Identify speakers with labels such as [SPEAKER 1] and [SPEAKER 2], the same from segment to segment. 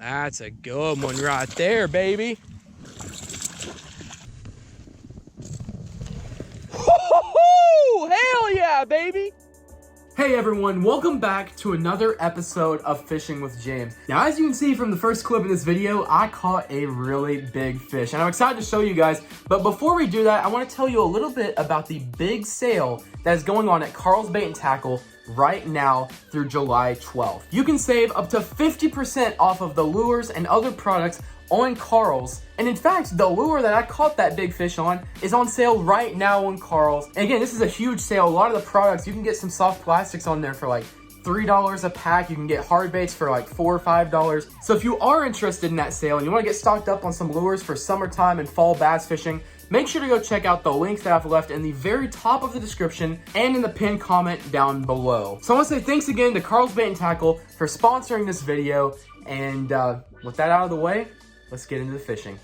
[SPEAKER 1] That's a good one right there, baby. Woo-hoo-hoo! Hell yeah, baby. Hey everyone, welcome back to another episode of Fishing with James. Now, as you can see from the first clip in this video, I caught a really big fish, and I'm excited to show you guys. But before we do that, I want to tell you a little bit about the big sale that is going on at Carl's Bait and Tackle right now through July 12th. You can save up to 50% off of the lures and other products on Carl's. And in fact, the lure that I caught that big fish on is on sale right now on Carl's. And again, this is a huge sale. A lot of the products, you can get some soft plastics on there for like $3 a pack. You can get hard baits for like $4 or $5. So if you are interested in that sale and you want to get stocked up on some lures for summertime and fall bass fishing, make sure to go check out the links that I've left in the very top of the description and in the pinned comment down below. So I want to say thanks again to Carl's Bait and Tackle for sponsoring this video. And with that out of the way, let's get into the fishing.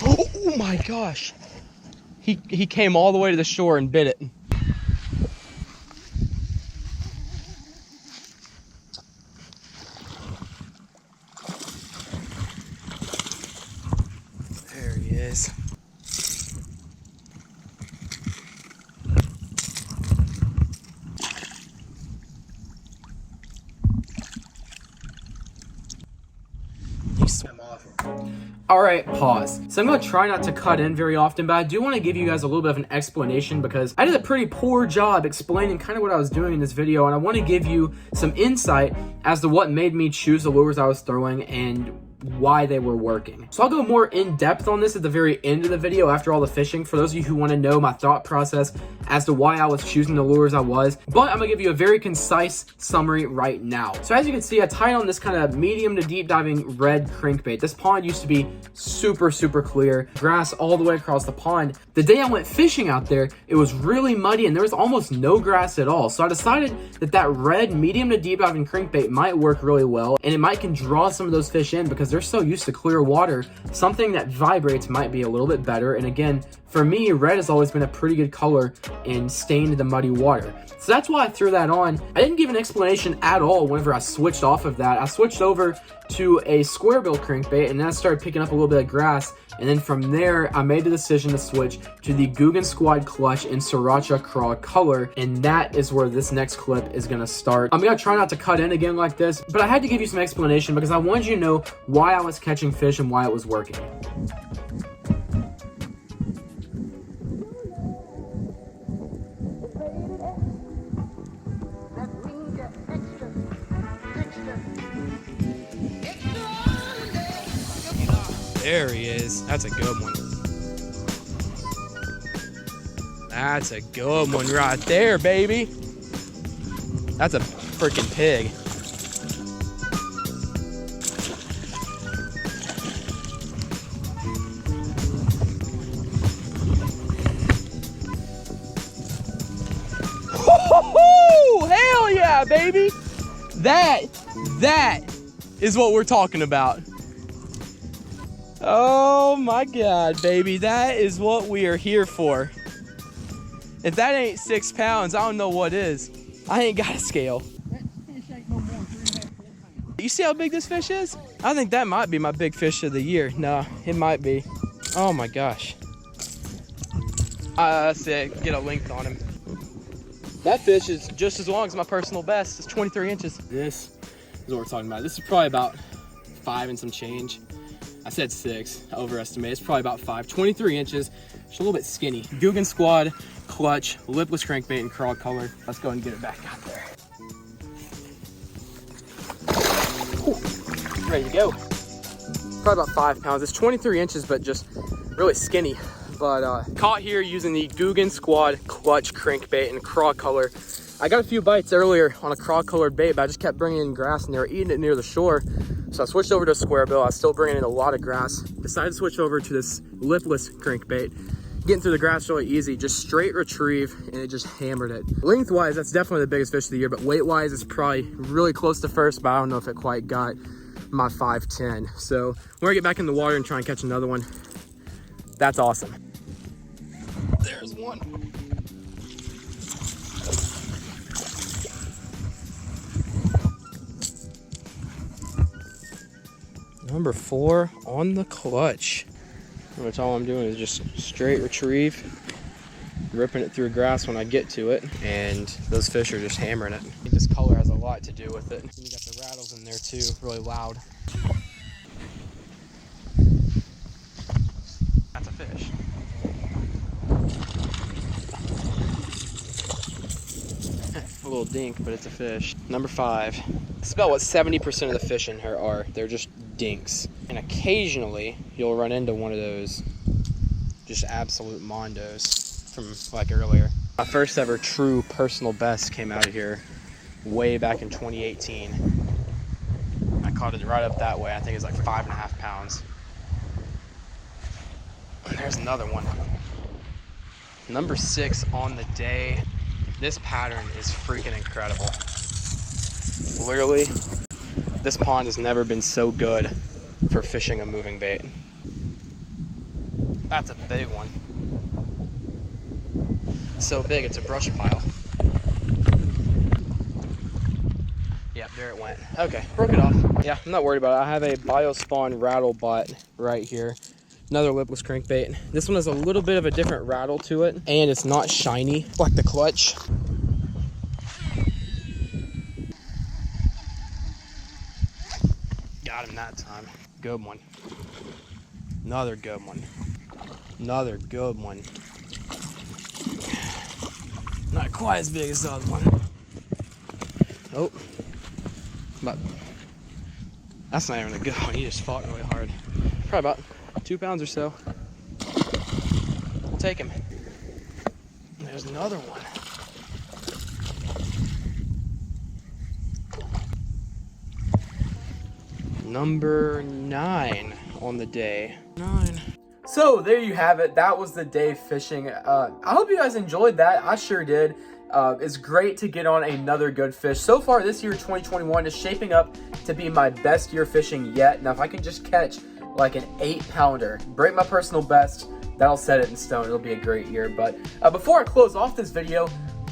[SPEAKER 1] Oh my gosh. He came all the way to the shore and bit it. There he is. He swam off. All right, pause. So I'm gonna try not to cut in very often, but I do want to give you guys a little bit of an explanation because I did a pretty poor job explaining kind of what I was doing in this video, and I want to give you some insight as to what made me choose the lures I was throwing and why they were working. So I'll go more in depth on this at the very end of the video after all the fishing, for those of you who want to know my thought process as to why I was choosing the lures I was. But I'm gonna give you a very concise summary right now. So as you can see, I tied on this kind of medium to deep diving red crankbait. This pond used to be super clear, grass all the way across the pond. The day I went fishing out there, it was really muddy and there was almost no grass at all. So I decided that that red medium to deep diving crankbait might work really well, and it might can draw some of those fish in because they're so used to clear water. Something that vibrates might be a little bit better. And again, for me, red has always been a pretty good color in stained the muddy water. So that's why I threw that on. I didn't give an explanation at all whenever I switched off of that. I switched over to a square bill crankbait, and then I started picking up a little bit of grass. And then from there, I made the decision to switch to the Guggen Squad clutch in Sriracha Craw color. And that is where this next clip is gonna start. I'm gonna try not to cut in again like this, but I had to give you some explanation because I wanted you to know why I was catching fish and why it was working. There he is. That's a good one. That's a good one right there, baby. That's a freaking pig. Woo-hoo-hoo! Hell yeah, baby. That is what we're talking about. Oh my God, baby. That is what we are here for. If that ain't 6 pounds, I don't know what is. I ain't got a scale.
[SPEAKER 2] That fish ain't no more than 3.5 4 pounds.
[SPEAKER 1] You see how big this fish is? I think that might be my big fish of the year. No, it might be. Oh my gosh. Let's see, get a length on him. That fish is just as long as my personal best. It's 23 inches. This is what we're talking about. This is probably about 5 and some change. I said 6, I overestimated. It's probably about 5, 23 inches. Just a little bit skinny. Guggen Squad, clutch, lipless crankbait, and craw color. Let's go and get it back out there. Whew. Ready to go. Probably about 5 pounds. It's 23 inches, but just really skinny. But caught here using the Guggen Squad clutch crankbait and craw color. I got a few bites earlier on a craw colored bait, but I just kept bringing in grass and they were eating it near the shore. So I switched over to a square bill. I was still bringing in a lot of grass. Decided to switch over to this lipless crankbait. Getting through the grass really easy, just straight retrieve, and it just hammered it. Lengthwise, that's definitely the biggest fish of the year, but weight-wise, it's probably really close to first, but I don't know if it quite got. my 510. So we're gonna get back in the water and try and catch another one. That's awesome. There's one. Number 4 on the clutch. Which all I'm doing is just straight retrieve, ripping it through grass when I get to it, and those fish are just hammering it. I think this color has a lot to do with it. And you got the rattles in there too, really loud. That's a fish. A little dink, but it's a fish. Number 5. It's about what 70% of the fish in here are. They're just dinks. And occasionally you'll run into one of those just absolute mondos from like earlier. My first ever true personal best came out of here way back in 2018. I caught it right up that way. I think it's like 5.5 pounds. And there's another one. Number 6 on the day. This pattern is freaking incredible. Literally, this pond has never been so good for fishing a moving bait. That's a big one. So big, it's a brush pile. Yep, there it went. Okay, broke it off. Yeah, I'm not worried about it. I have a Biospawn rattle butt right here. Another lipless crankbait. This one has a little bit of a different rattle to it, and it's not shiny like the clutch. Got him that time. Good one. Another good one. Another good one. Not quite as big as the other one. Oh. But that's not even a good one. He just fought really hard. Probably about 2 pounds or so. We'll take him. There's another one. Number 9 on the day. 9. So there you have it. That was the day fishing. I hope you guys enjoyed that. I sure did. It's great to get on another good fish. So far this year, 2021, is shaping up to be my best year fishing yet. Now, if I can just catch like an 8-pounder, break my personal best, that'll set it in stone. It'll be a great year. But before I close off this video,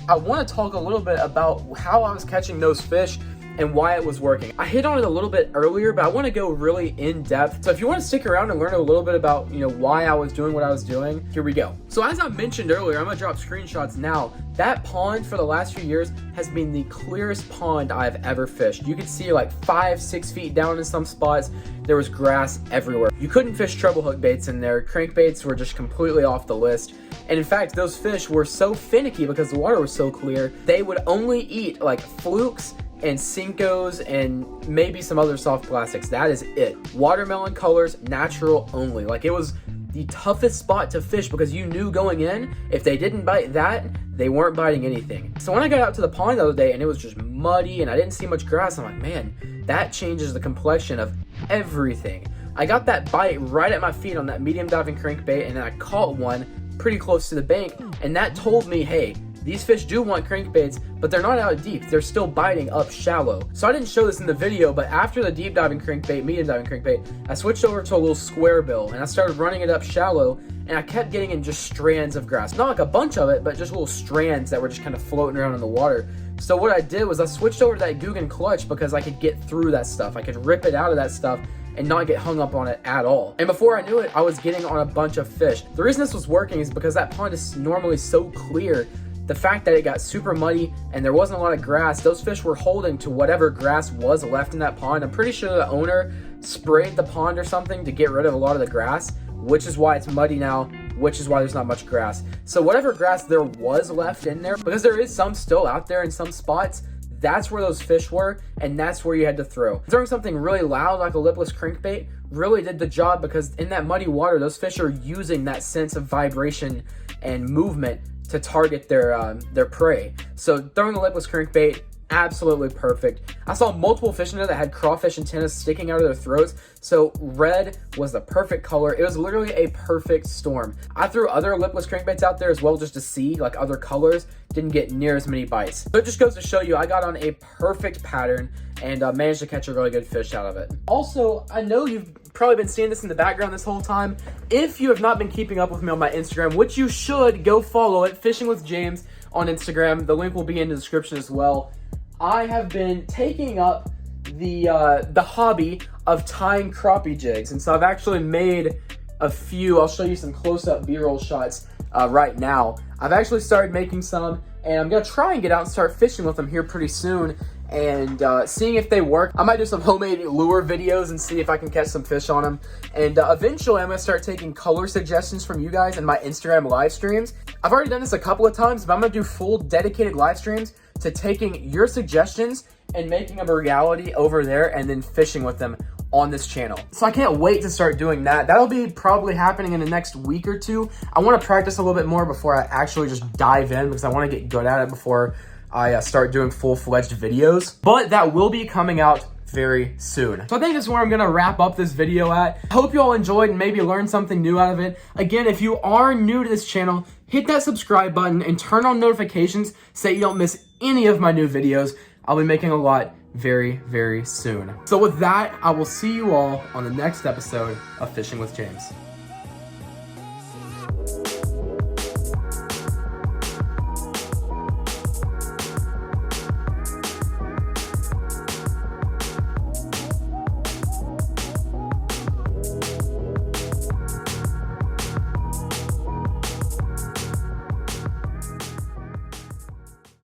[SPEAKER 1] I want to talk a little bit about how I was catching those fish and why it was working. I hit on it a little bit earlier, but I want to go really in depth. So if you want to stick around and learn a little bit about, why I was doing what I was doing, here we go. So as I mentioned earlier, I'm gonna drop screenshots now. That pond for the last few years has been the clearest pond I've ever fished. You could see like 5-6 feet down in some spots. There was grass everywhere. You couldn't fish treble hook baits in there. Crankbaits were just completely off the list. And in fact, those fish were so finicky because the water was so clear, they would only eat like flukes and Cincos and maybe some other soft plastics. That is it. Watermelon colors, natural only. Like, it was the toughest spot to fish because you knew going in, if they didn't bite that, they weren't biting anything. So when I got out to the pond the other day and it was just muddy and I didn't see much grass, I'm like, man, that changes the complexion of everything. I got that bite right at my feet on that medium diving crankbait, and then I caught one pretty close to the bank, and that told me, hey, these fish do want crankbaits, but they're not out deep. They're still biting up shallow. So I didn't show this in the video, but after the deep diving crankbait, medium diving crankbait, I switched over to a little square bill, and I started running it up shallow, and I kept getting in just strands of grass. Not like a bunch of it, but just little strands that were just kind of floating around in the water. So what I did was I switched over to that Guggen clutch because I could get through that stuff. I could rip it out of that stuff and not get hung up on it at all. And before I knew it, I was getting on a bunch of fish. The reason this was working is because that pond is normally so clear. The fact that it got super muddy and there wasn't a lot of grass, those fish were holding to whatever grass was left in that pond. I'm pretty sure the owner sprayed the pond or something to get rid of a lot of the grass, which is why it's muddy now, which is why there's not much grass. So whatever grass there was left in there, because there is some still out there in some spots, that's where those fish were, and that's where you had to throw. Throwing something really loud like a lipless crankbait really did the job, because in that muddy water, those fish are using that sense of vibration and movement to target their prey. So throwing the lipless crankbait absolutely perfect. I saw multiple fish in there that had crawfish antennas sticking out of their throats, so red was the perfect color. It was literally a perfect storm. I threw other lipless crankbaits out there as well just to see, like, other colors. Didn't get near as many bites. So it just goes to show you I got on a perfect pattern and managed to catch a really good fish out of it. Also, I know you've probably been seeing this in the background this whole time. If you have not been keeping up with me on my Instagram, which you should, go follow it, Fishing with James on Instagram. The link will be in the description as well. I have been taking up the hobby of tying crappie jigs, and so I've actually made a few. I'll show you some close-up B-roll shots right now. I've actually started making some, and I'm gonna try and get out and start fishing with them here pretty soon, and seeing if they work. I might do some homemade lure videos and see if I can catch some fish on them. And eventually I'm gonna start taking color suggestions from you guys in my Instagram live streams. I've already done this a couple of times, but I'm gonna do full dedicated live streams to taking your suggestions and making them a reality over there and then fishing with them on this channel. So I can't wait to start doing that. That'll be probably happening in the next week or two. I want to practice a little bit more before I actually just dive in, because I want to get good at it before I start doing full-fledged videos. But that will be coming out very soon. So I think that's where I'm gonna wrap up this video at. I hope you all enjoyed and maybe learned something new out of it. Again, if you are new to this channel, hit that subscribe button and turn on notifications so that you don't miss any of my new videos. I'll be making a lot very, very soon. So with that, I will see you all on the next episode of Fishing with James.